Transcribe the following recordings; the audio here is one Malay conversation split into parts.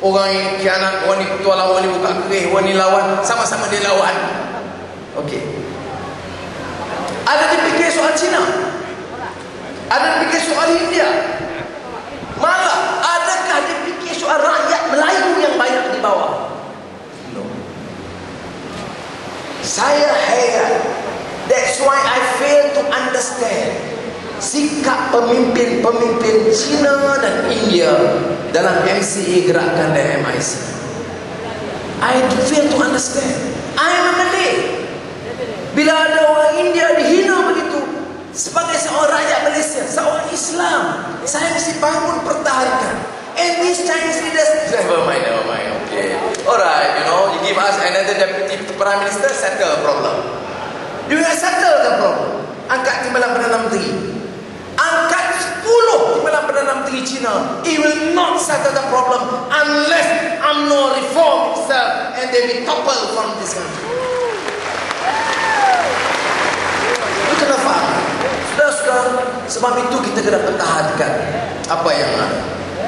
Orang yang kianat, orang ni petualang, orang ni buka kerih, orang ni lawan, sama-sama dia lawan. Okey. Ada dipikir soal Cina, ada dipikir soal India, malah adakah dipikir soal rakyat Melayu yang banyak di bawah? No. Saya heran. That's why I fail to understand sikap pemimpin-pemimpin China dan India dalam MCA gerakan dan MIC. I fail to understand. I am a Malay. Bila ada orang India dihina begitu sebagai seorang rakyat Malaysia, seorang Islam, saya mesti bangun pertahankan. And these Chinese leaders, never mind, okay. Alright, you give us another deputy prime minister, settle the problem. You will settle the problem. Angkat timbalan Perdana Menteri, angkat 10 timbalan Perdana Menteri China. It will not settle the problem unless UMNO reform itself and they be toppled from this country. Itu kena faham. Sudah, sebab itu kita kena pertahankan apa yang ada.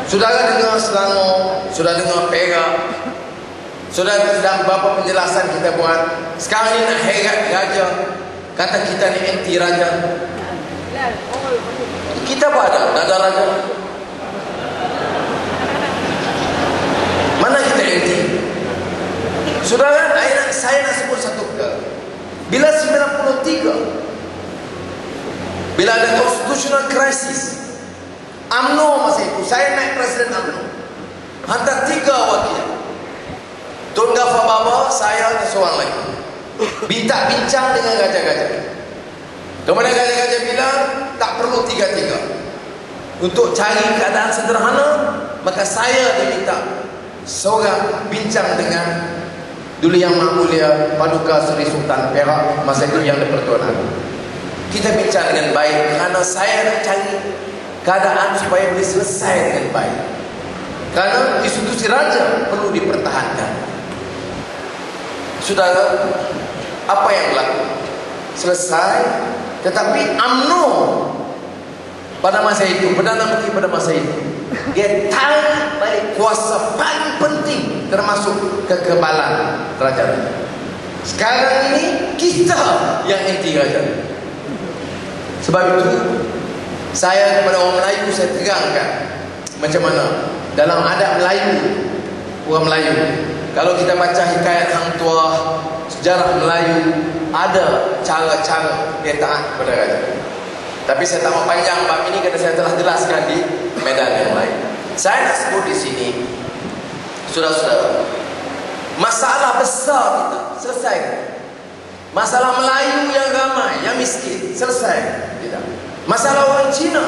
Saudara dengar Selangor, sudah dengar Perak, sudah beberapa penjelasan kita buat. Sekarang ni nak herat raja, kata kita ni anti raja. Kita apa ada raja? Mana kita anti? Saudara, saya nak sebut satu perkara. Bila 93, bila ada constitutional crisis, UMNO masa itu, saya naik presiden UMNO, hantar 3 wakil, Tun Ghaffar Baba, saya dan seorang lagi, minta bincang dengan gajah-gajah. Kemudian gajah-gajah bilang tak perlu 3-3 untuk cari keadaan sederhana. Maka saya diminta seorang bincang dengan dulu Yang Maha Mulia Paduka Seri Sultan Perak masa itu Yang di-Pertuan Agong. Kita bincang dengan baik kerana saya nak cari keadaan supaya boleh selesai dengan baik. Kerana institusi raja perlu dipertahankan. Saudara, apa yang berlaku? Selesai, tetapi UMNO pada masa itu, Perdana Menteri pada masa itu, dia tarik balik kuasa paling penting termasuk kekebalan kerajaan. Sekarang ini kita yang anti kerajaan. Sebab itu saya kepada orang Melayu, saya terangkan macam mana dalam adat Melayu, orang Melayu, kalau kita baca hikayat hang tuah, sejarah Melayu, ada cara-cara dia taat kepada raja. Tapi saya tak mau panjang bab ini kerana saya telah jelaskan di medan yang lain. Saya nak sebut di sini, saudara-saudara, masalah besar kita selesai. Masalah Melayu yang ramai, yang miskin, selesai. Tidak. Masalah orang Cina,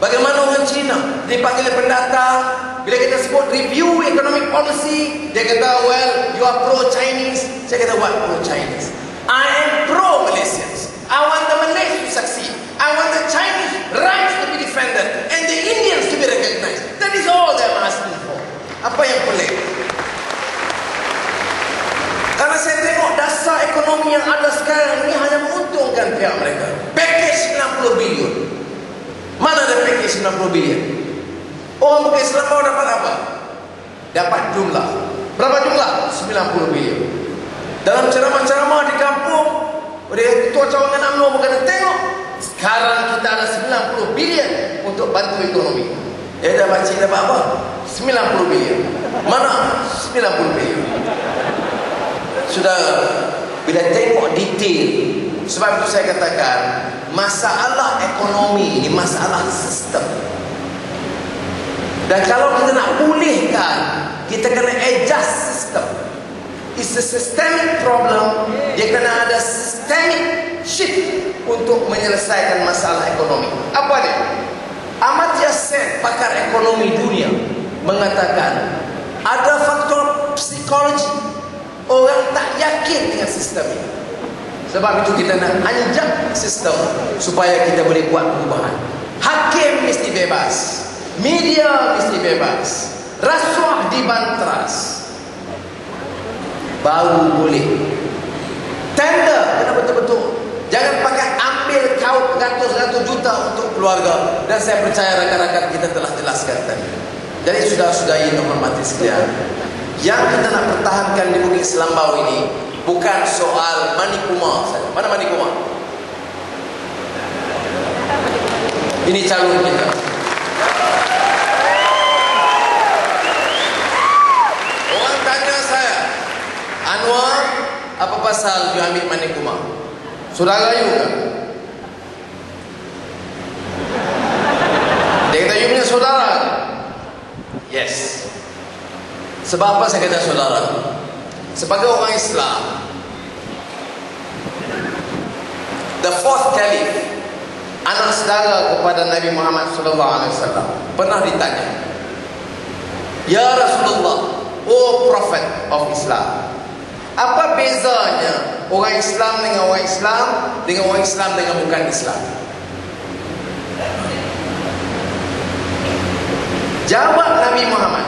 bagaimana orang Cina dipanggil pendatang. Bila kita sebut review economic policy, dia kata, well, you are pro-Chinese. Saya kata, what pro-Chinese? I am pro-Malaysians. I want the Malays to succeed. I want the Chinese rights to be defended and the Indians to be recognized. That is all they are asking for. Apa yang pelik? Karena saya tengok dasar ekonomi yang ada sekarang ini hanya menguntungkan pihak mereka. Package 90 bilion. Mana ada package 90 bilion? Orang bukan Islam mau dapat apa? Dapat jumlah. Berapa jumlah? 90 bilion. Dalam ceramah-ceramah di kampung, ketua cawangan UMNO berkata, tengok, sekarang kita ada 90 bilion untuk bantu ekonomi. Dia dah baca dapat apa? 90 bilion. Mana? 90 bilion. Sudah, bila tengok detail, sebab itu saya katakan masalah ekonomi ini masalah sistem. Dan kalau kita nak pulihkan, kita kena adjust sistem. It's a systemic problem. Dia kena ada systemic shift untuk menyelesaikan masalah ekonomi. Apa dia? Amartya Sen, pakar ekonomi dunia, mengatakan ada faktor psikologi. Orang tak yakin dengan sistem ini. Sebab itu kita nak anjak sistem supaya kita boleh buat perubahan. Hakim mesti bebas, media mesti bebas, rasuah dibantras, baru boleh. Tender kena betul-betul. Jangan pakai ambil kaut ratus-ratus juta untuk keluarga. Dan saya percaya rakan-rakan kita telah jelaskan tadi. Jadi saudara-saudari yang hormati sekalian, yang kita nak pertahankan di Bukit Selambau ini bukan soal Manikuma saja. Mana Manikuma? Ini calon kita. Orang tanya saya, Anwar, apa pasal you ambil Manikuma? Saudara you kan? Dia kata you punya saudara. Yes. Sebab apa saya kata saudara? Sebagai orang Islam, the fourth caliph, anak saudara kepada Nabi Muhammad SAW, pernah ditanya, Ya Rasulullah, oh Prophet of Islam, apa bezanya orang Islam dengan orang Islam dengan orang Islam dengan bukan Islam? Jawab Nabi Muhammad,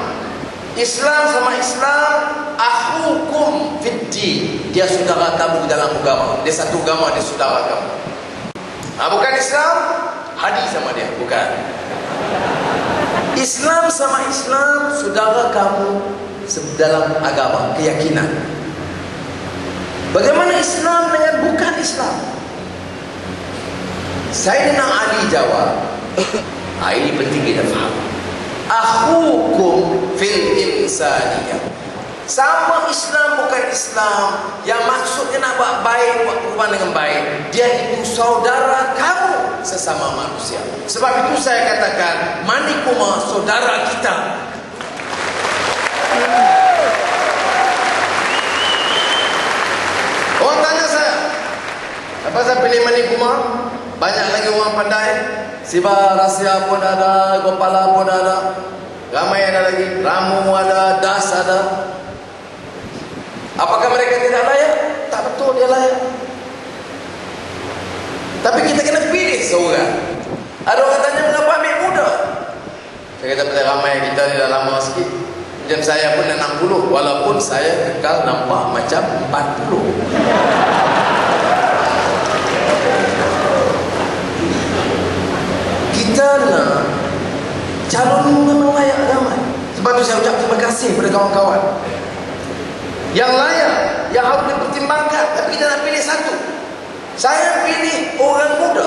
Islam sama Islam, akhukum fid-din. Dia saudara kamu dalam agama. Dia satu agama, dia saudara kamu. Bukan Islam, hadis sama dia, bukan. Islam sama Islam, saudara kamu dalam agama, keyakinan. Bagaimana Islam dengan bukan Islam? Sayyidina Ali jawab, ini penting kita faham. Akhukum fil insaniyah. Sama Islam bukan Islam, yang maksudnya nak buat baik, buat perubahan dengan baik, dia itu saudara kamu sesama manusia. Sebab itu saya katakan Manikuma saudara kita. Orang tanya saya, apa saya pilih Manikuma? Banyak lagi orang pandai. Siba Rahasia pun ada, Gopala pun ada, ramai ada lagi, Ramu ada, Das ada. Apakah mereka tidak layak? Tak betul, dia layak. Tapi kita kena pilih seorang. Ada orang tanya, mengapa ambil muda? Saya kata, pada ramai kita dah lama sikit. Dan saya pun 60, walaupun saya kekal nampak macam 40. Kita nak calon memang layak ramai. Sebab itu saya ucap terima kasih kepada kawan-kawan yang layak, yang harus dipertimbangkan. Tapi kita nak pilih satu. Saya pilih orang muda.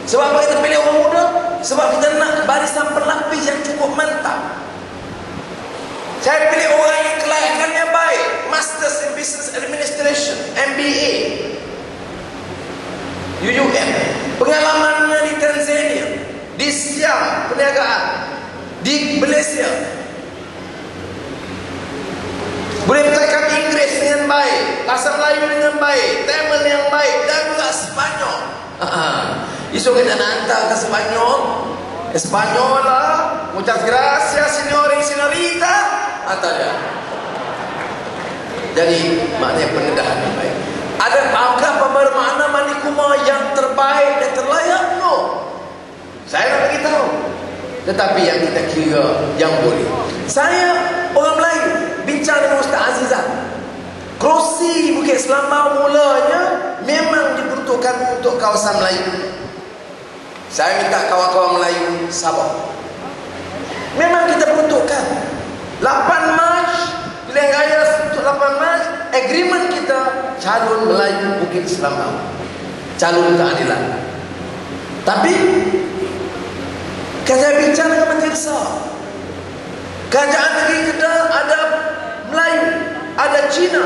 Sebab apa kita pilih orang muda? Sebab kita nak barisan pelapis yang cukup mantap. Saya pilih orang yang kelayakannya baik, Masters in Business Administration, MBA, UUM, pengalamannya di Tanzania, di Siam perniagaan, di Malaysia, boleh bercakap Inggeris dengan baik, bahasa Melayu dengan baik, Tamil yang baik, dan juga Spanyol. Isu kita nak hantar ke Spanyol, Espanyol lah, muchas gracias señor y señorita, hantar dia. Jadi maknanya pendedahan yang baik. Apakah bermakna Manikuma yang terbaik dan terlayak? No. Saya nak beritahu. Tetapi yang kita kira yang boleh. Saya orang Melayu bincang dengan Ustaz Azizah. Kerusi Bukit Selambau mulanya memang diperuntukkan untuk kawasan Melayu. Saya minta kawan-kawan Melayu sabar. Memang kita peruntukkan 8 Mac pilihan raya untuk 8 Mac, agreement kita calon Melayu Bukit Selambau, calon keadilan. Tapi saya bincang dengan Menteri Besar, kerajaan negeri kita ada Melayu, ada Cina,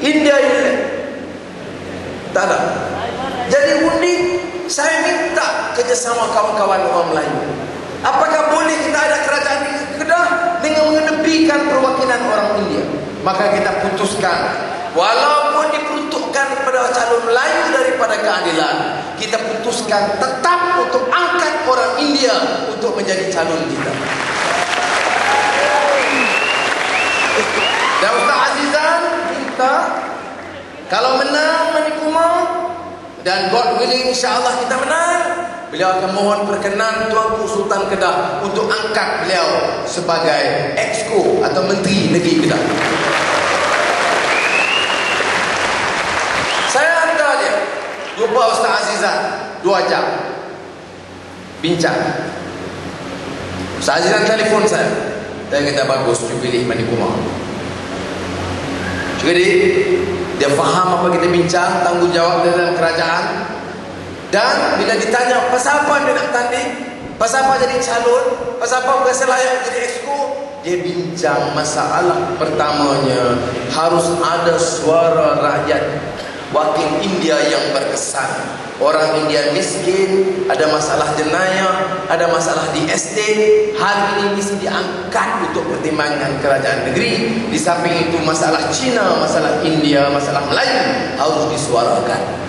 India ini tak ada. Jadi undi saya minta kerjasama kawan-kawan orang Melayu. Apakah boleh kita ada kerajaan di Kedah dengan mengedepikan perwakilan orang India? Maka kita putuskan, walaupun diperuntukkan kepada calon Melayu daripada keadilan, kita putuskan tetap untuk angkat orang India untuk menjadi calon kita. Dan Ustaz Azizan minta, kalau menang Manikuma, dan God willing insyaAllah kita menang, beliau akan mohon perkenan Tuanku Sultan Kedah untuk angkat beliau sebagai Exco atau Menteri Negeri Kedah. Saya hantar dia jumpa Ustaz Azizan 2 jam bincang. Sajiran telefon saya. Dia kata bagus, you pilih Mani Kumar. Jadi dia faham apa kita bincang, tanggungjawab dalam kerajaan. Dan bila ditanya pasal apa dia nak tanding, pasal apa jadi calon, pasal apa berasa layak jadi exco, dia bincang masalah pertamanya harus ada suara rakyat, wakil India yang berkesan. Orang India miskin, ada masalah jenayah, ada masalah di estate. Hal ini mesti diangkat untuk pertimbangan kerajaan negeri. Di samping itu masalah Cina, masalah India, masalah Melayu harus disuarakan.